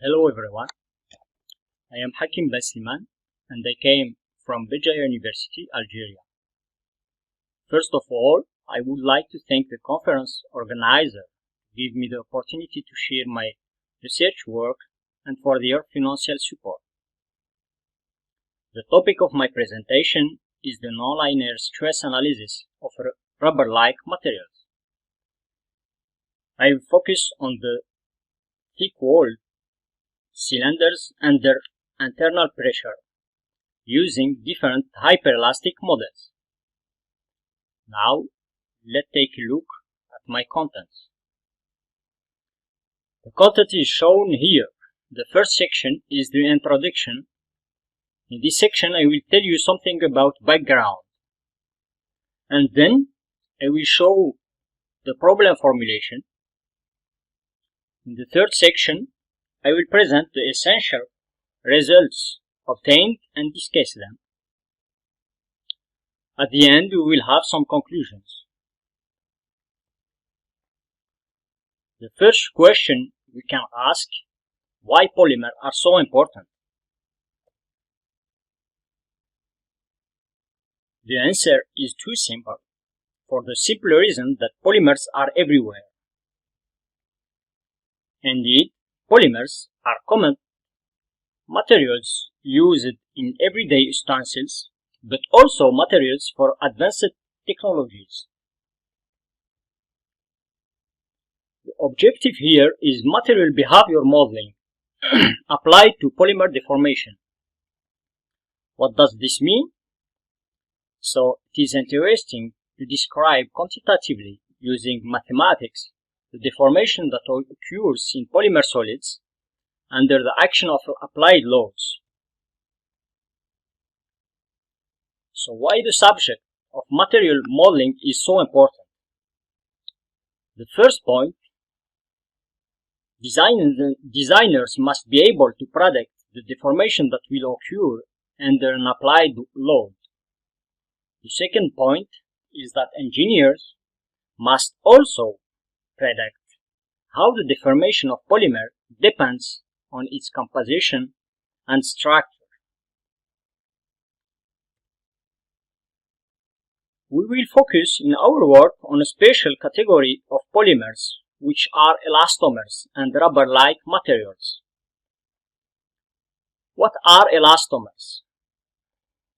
Hello everyone, I am Hakim Ben Sliman and I came from Béjaïa University, Algeria. First of all, I would like to thank the conference organizer to give me the opportunity to share my research work and for their financial support. The topic of my presentation is the nonlinear stress analysis of rubber-like materials. I will focus on the thick-walled cylinders under internal pressure using different hyperelastic models. Now, let's take a look at my contents. The content is shown here. The first section is the introduction. In this section, I will tell you something about background. And then, I will show the problem formulation. In the third section, I will present the essential results obtained and discuss them. At the end, we will have some conclusions. The first question we can ask, why polymers are so important? The answer is too simple, for the simple reason that polymers are everywhere. Indeed, polymers are common materials used in everyday utensils, but also materials for advanced technologies. The objective here is material behavior modeling applied to polymer deformation. What does this mean? So, it is interesting to describe quantitatively using mathematics the deformation that occurs in polymer solids under the action of applied loads. So why the subject of material modeling is so important? The first point, designers must be able to predict the deformation that will occur under an applied load. The second point is that engineers must also predict how the deformation of polymer depends on its composition and structure. We will focus in our work on a special category of polymers, which are elastomers and rubber-like materials. What are elastomers?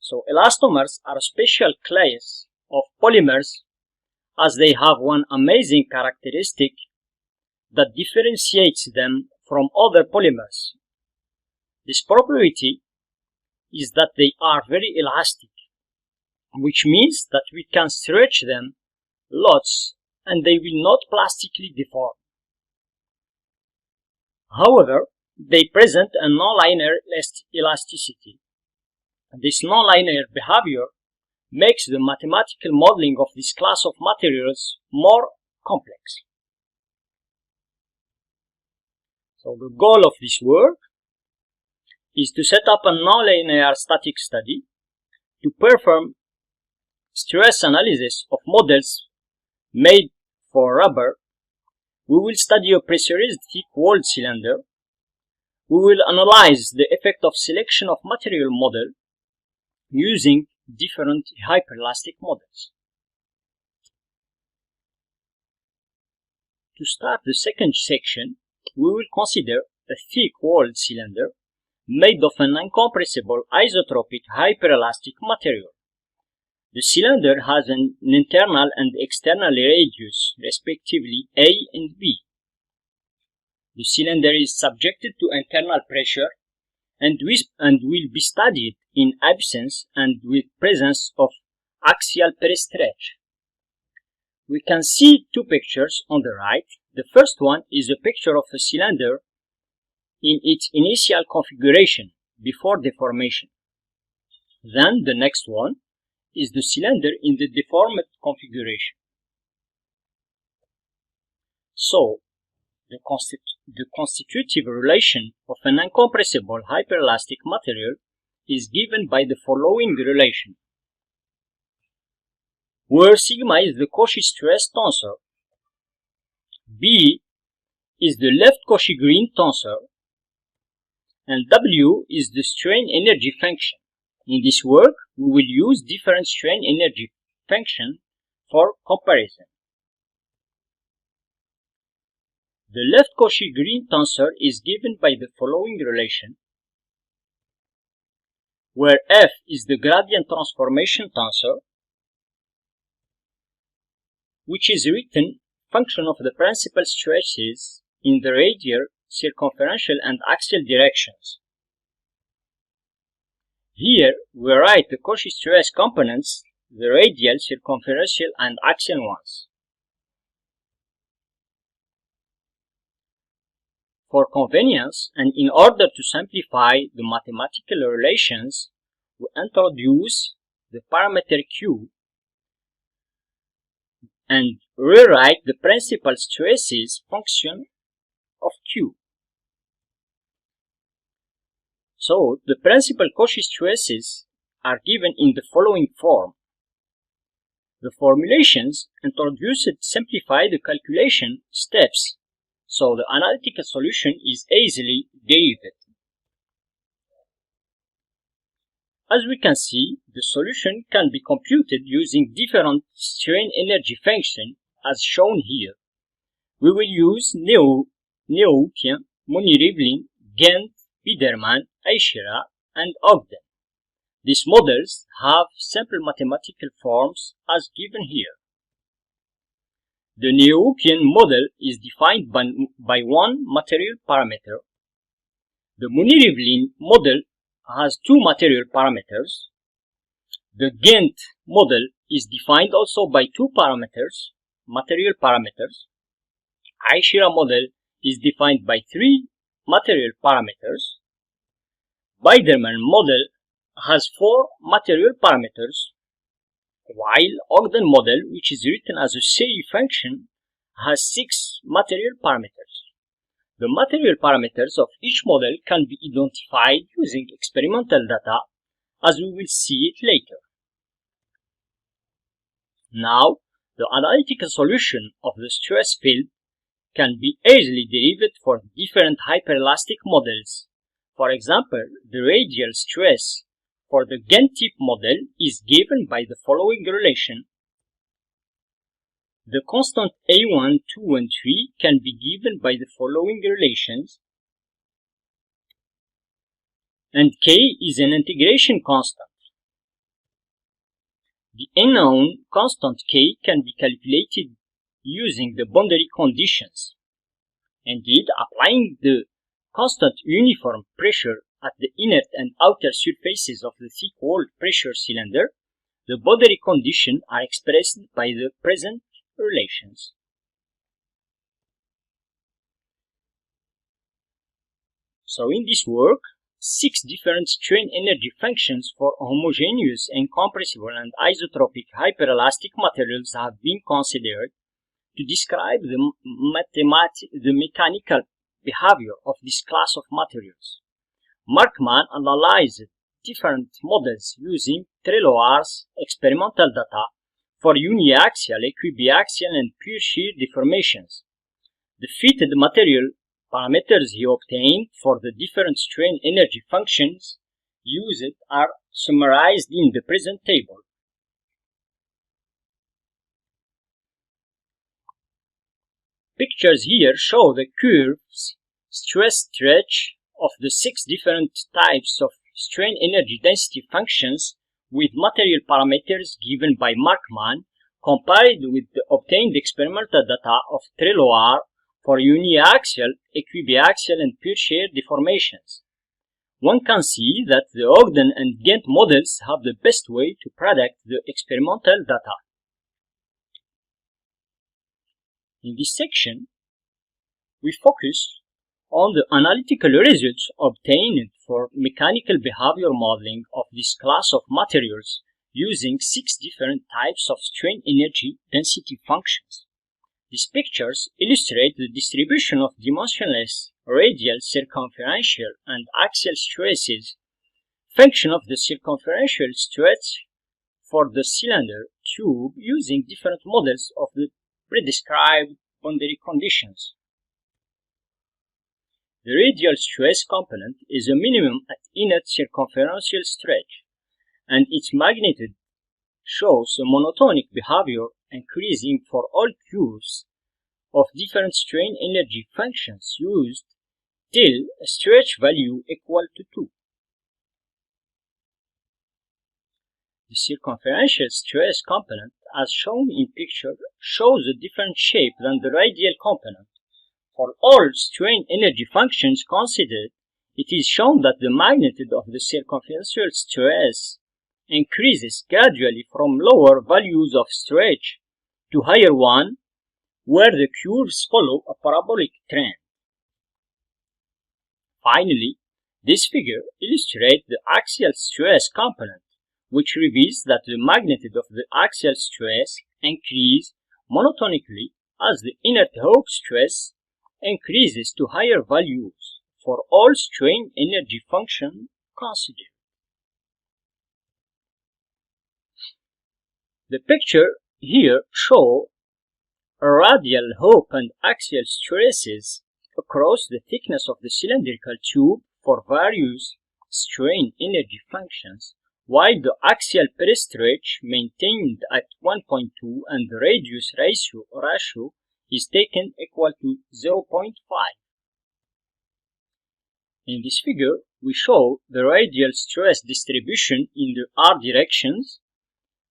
So, elastomers are a special class of polymers as they have one amazing characteristic that differentiates them from other polymers. This property is that they are very elastic, which means that we can stretch them lots and they will not plastically deform. However, they present a nonlinear elasticity. This nonlinear behavior makes the mathematical modeling of this class of materials more complex. So the goal of this work is to set up a nonlinear static study to perform stress analysis of models made for rubber. We will study a pressurized thick-walled cylinder. We will analyze the effect of selection of material model using different hyperelastic models. To start the second section, we will consider a thick-walled cylinder made of an incompressible isotropic hyperelastic material. The cylinder has an internal and external radius, respectively A and B. The cylinder is subjected to internal pressure and will be studied in absence and with presence of axial peristretch. We can see two pictures on the right. The first one is a picture of a cylinder in its initial configuration before deformation. Then the next one is the cylinder in the deformed configuration. So, the constitutive relation of an incompressible hyperelastic material is given by the following relation, where sigma is the Cauchy stress tensor, B is the left Cauchy green tensor, and W is the strain energy function. In this work, we will use different strain energy functions for comparison. The left Cauchy-Green tensor is given by the following relation, where F is the gradient transformation tensor, which is written function of the principal stresses in the radial, circumferential, and axial directions. Here, we write the Cauchy stress components, the radial, circumferential, and axial ones. For convenience, and in order to simplify the mathematical relations, we introduce the parameter Q and rewrite the principal stresses function of Q. So, the principal Cauchy stresses are given in the following form. The formulations introduced simplify the calculation steps, so the analytical solution is easily derived. As we can see, the solution can be computed using different strain energy functions as shown here. We will use Neoukian, Monirivlin, Ghent, Biedermann, Eichira, and Ogden. These models have simple mathematical forms as given here. The Neoukian model is defined by one material parameter. The Monirivlin model has two material parameters. The Ghent model is defined also by two material parameters. Eichira model is defined by three material parameters. Biedermann model has four material parameters, while Ogden model, which is written as a series function, has six material parameters. The material parameters of each model can be identified using experimental data, as we will see it later. Now, the analytical solution of the stress field can be easily derived for different hyperelastic models. For example, the radial stress for the Ghent-type model is given by the following relation. The constant A1, 2, and 3 can be given by the following relations, and K is an integration constant. The unknown constant K can be calculated using the boundary conditions. Indeed, applying the constant uniform pressure at the inner and outer surfaces of the thick-walled pressure cylinder, the boundary conditions are expressed by the present relations. So in this work, 6 different strain energy functions for homogeneous, incompressible, and isotropic hyperelastic materials have been considered to describe the mechanical behavior of this class of materials. Markman analyzed different models using Treloar's experimental data for uniaxial, equibiaxial, and pure shear deformations. The fitted material parameters he obtained for the different strain energy functions used are summarized in the present table. Pictures here show the curves stress stretch of the 6 different types of strain energy density functions with material parameters given by Markman compared with the obtained experimental data of Treloar for uniaxial, equibiaxial, and pure shear deformations. One can see that the Ogden and Ghent models have the best way to predict the experimental data. In this section, we focus on the analytical results obtained for mechanical behavior modeling of this class of materials using 6 different types of strain energy density functions. These pictures illustrate the distribution of dimensionless radial, circumferential, and axial stresses, function of the circumferential stretch for the cylinder tube using different models of the predescribed boundary conditions. the radial stress component is a minimum at inner circumferential stretch, and its magnitude shows a monotonic behavior increasing for all curves of different strain energy functions used till a stretch value equal to 2. The circumferential stress component, as shown in picture, shows a different shape than the radial component. For all strain energy functions considered, it is shown that the magnitude of the circumferential stress increases gradually from lower values of stretch to higher one, where the curves follow a parabolic trend. Finally, this figure illustrates the axial stress component, which reveals that the magnitude of the axial stress increases monotonically as the inner Hooke stress increases to higher values for all strain energy functions considered. The picture here shows radial Hooke and axial stresses across the thickness of the cylindrical tube for various strain energy functions, while the axial peristretch maintained at 1.2 and the radius ratio is taken equal to 0.5. In this figure, we show the radial stress distribution in the r directions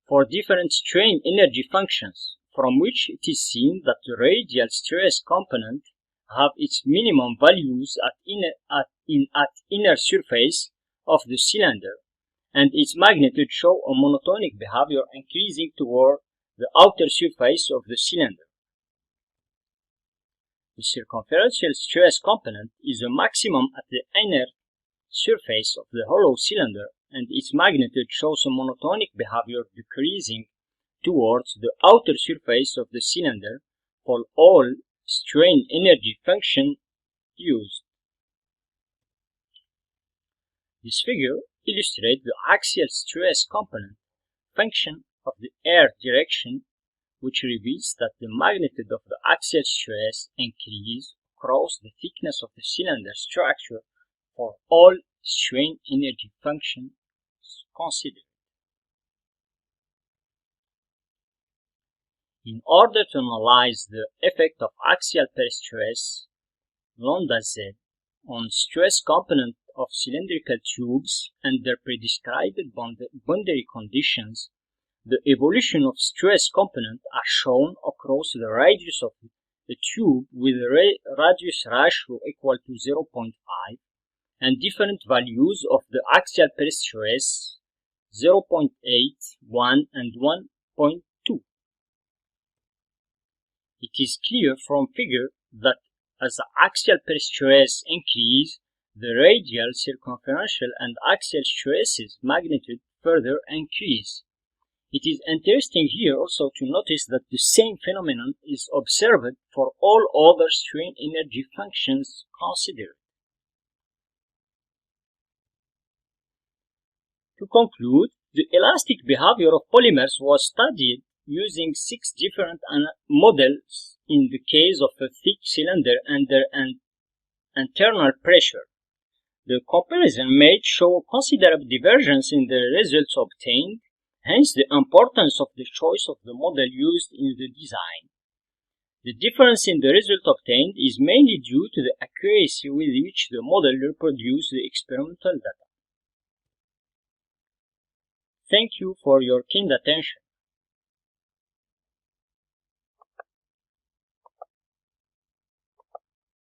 for different strain energy functions, from which it is seen that the radial stress component have its minimum values at inner surface of the cylinder, and its magnitude show a monotonic behavior increasing toward the outer surface of the cylinder. The circumferential stress component is a maximum at the inner surface of the hollow cylinder, and its magnitude shows a monotonic behavior decreasing towards the outer surface of the cylinder for all strain energy function used. This figure illustrates the axial stress component function of the air direction, which reveals that the magnitude of the axial stress increases across the thickness of the cylinder structure for all strain energy functions considered. In order to analyze the effect of axial peristress, lambda z, on stress component of cylindrical tubes under prescribed boundary conditions, the evolution of stress component are shown across the radius of the tube with a radius ratio equal to 0.5 and different values of the axial peristress 0.8, 1 and 1.2. It is clear from figure that as the axial peristress increase, the radial, circumferential and axial stresses magnitude further increase. It is interesting here also to notice that the same phenomenon is observed for all other strain energy functions considered. To conclude, the elastic behavior of polymers was studied using 6 different models in the case of a thick cylinder under an internal pressure. The comparison made show considerable divergence in the results obtained, hence the importance of the choice of the model used in the design. The difference in the result obtained is mainly due to the accuracy with which the model reproduced the experimental data. Thank you for your kind attention.